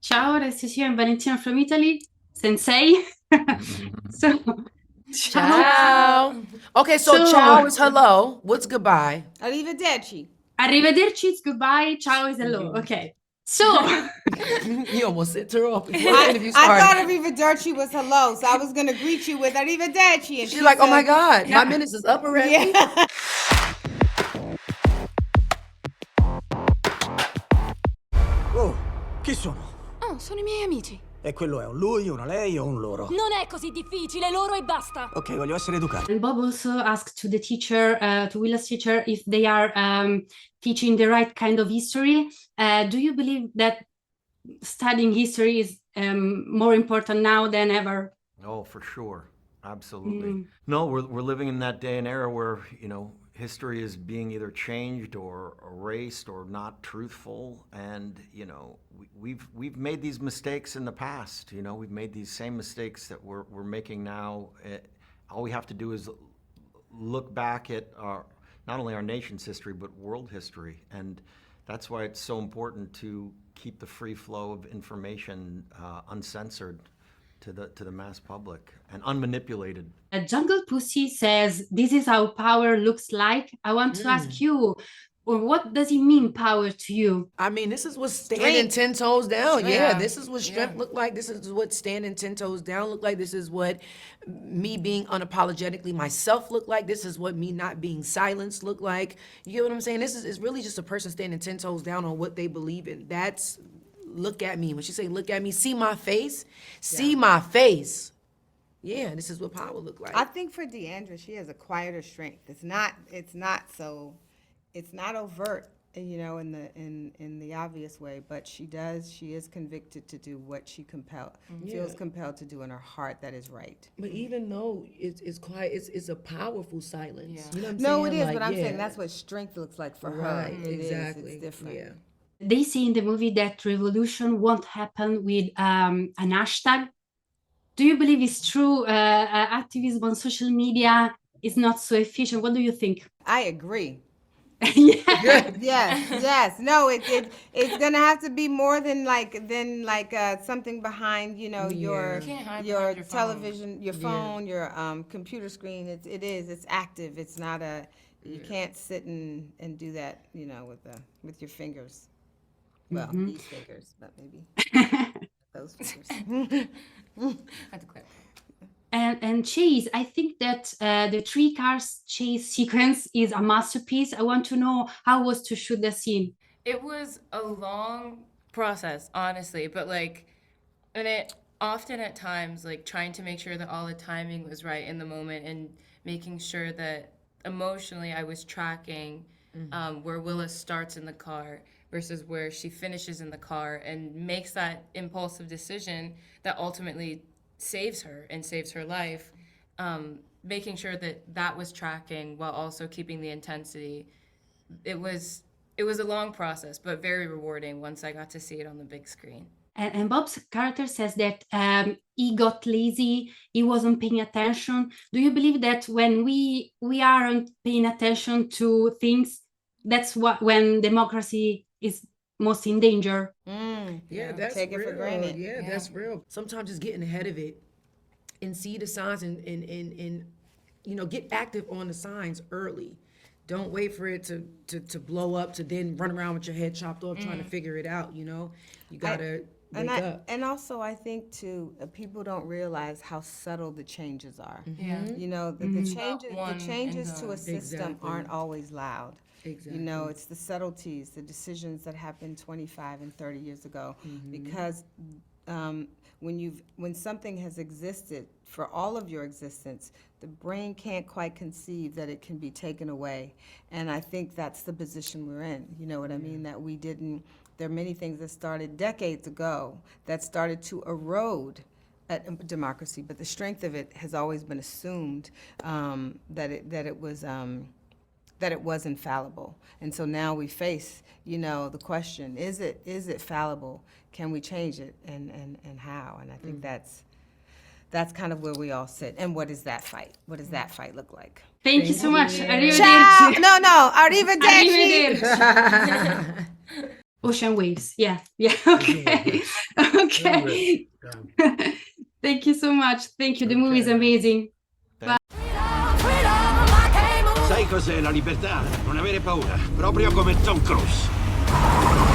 Ciao, Alessio, I'm Valentina from Italy. Sensei. So, ciao. Ciao. Okay, so So, ciao is hello. What's goodbye? Arrivederci. arrivederci is goodbye, ciao is hello. Okay. So, You almost sent her off before the interview I started. thought arrivederci was hello, so I was going to greet you with arrivederci. And She's like, oh my God, my Yeah. minutes is up already. Yeah. Oh, chi sono? Oh, sono i miei amici. E quello è un lui, una lei o un loro? Non è così difficile, loro e basta. Ok, voglio essere educato. and Bob also asked to the teacher, to Willa's teacher, if they are teaching the right kind of history. Do you believe that studying history is more important now than ever? Oh, for sure. Absolutely. No, we're living in that day and era where, history is being either changed or erased or not truthful. And, we've made these mistakes in the past. We've made these same mistakes that we're making now. All we have to do is look back at not only our nation's history, but world history. And that's why it's so important to keep the free flow of information uncensored to the mass public and unmanipulated. Jungle Pussy says, "This is how power looks like." I want to ask you, or what does it mean, power, to you? I mean, this is what standing 10 toes down. Strength. Yeah, this is what strength look like. This is what standing 10 toes down look like. This is what me being unapologetically myself look like. This is what me not being silenced look like. You get what I'm saying? This is really just a person standing 10 toes down on what they believe in. That's look at me. When she say look at me, see my face, see my face. Yeah, this is what power look like. I think for Deandra, she has a quieter strength. It's not overt, in the obvious way, but she is convicted to do what she feels compelled to do in her heart that is right. But even though it's quiet, it's a powerful silence. Yeah. You know what I'm No, saying? it is, Like, but I'm yeah. saying that's what strength looks like for her. Right, It is, exactly. it's different. Yeah. They say in the movie that revolution won't happen with an hashtag. Do you believe it's true? Activism on social media is not so efficient. What do you think? I agree. Yeah. Yes. No, it's gonna have to be more than something behind, You can't hide your behind your phone. television, your phone, your computer screen. It's active. It's not you can't sit and do that, with your fingers. Well, these fingers, but maybe those fingers. Had to clarify. And Chase, I think that the three cars chase sequence is a masterpiece. I want to know how was to shoot the scene. It was a long process, honestly, but and it often at times, trying to make sure that all the timing was right in the moment and making sure that emotionally I was tracking where Willa starts in the car versus where she finishes in the car and makes that impulsive decision that ultimately saves her and saves her life. Making sure that was tracking while also keeping the intensity. It was a long process, but very rewarding once I got to see it on the big screen. And Bob's character says that he got lazy, he wasn't paying attention. Do you believe that when we aren't paying attention to things, that's when democracy is most in danger? Yeah, that's Take it real. for granted. Yeah, that's real. Sometimes just getting ahead of it and see the signs and get active on the signs early. Don't wait for it to blow up to then run around with your head chopped off trying to figure it out, You gotta wake up. And also, I think too, people don't realize how subtle the changes are. Yeah. The changes to a system Exactly. aren't always loud. Exactly. It's the subtleties, the decisions that happened 25 and 30 years ago. Because when something has existed for all of your existence, the brain can't quite conceive that it can be taken away. And I think that's the position we're in. You know what I mean? That there are many things that started decades ago that started to erode at democracy, but the strength of it has always been assumed that it was infallible. And so now we face, the question, is it fallible? Can we change it? And how? And I think that's kind of where we all sit. And what is that fight? What does that fight look like? Thank you so much. Arrivederci. Ciao! No, arrivederci! Arrivederci. Ocean waves. Yeah. Okay. Okay. Thank you so much. Thank you. The movie is amazing. Sai cos'è la libertà? Non avere paura, proprio come Tom Cruise.